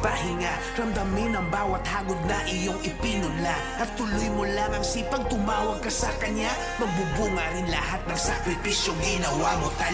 magpahinga. Ramdamin ang bawat hagod na iyong ipinula, at tuloy mo lang ang sipag tumawag ka sa kanya. Magbubunga rin lahat ng sakripisyong ginawa mo talaga.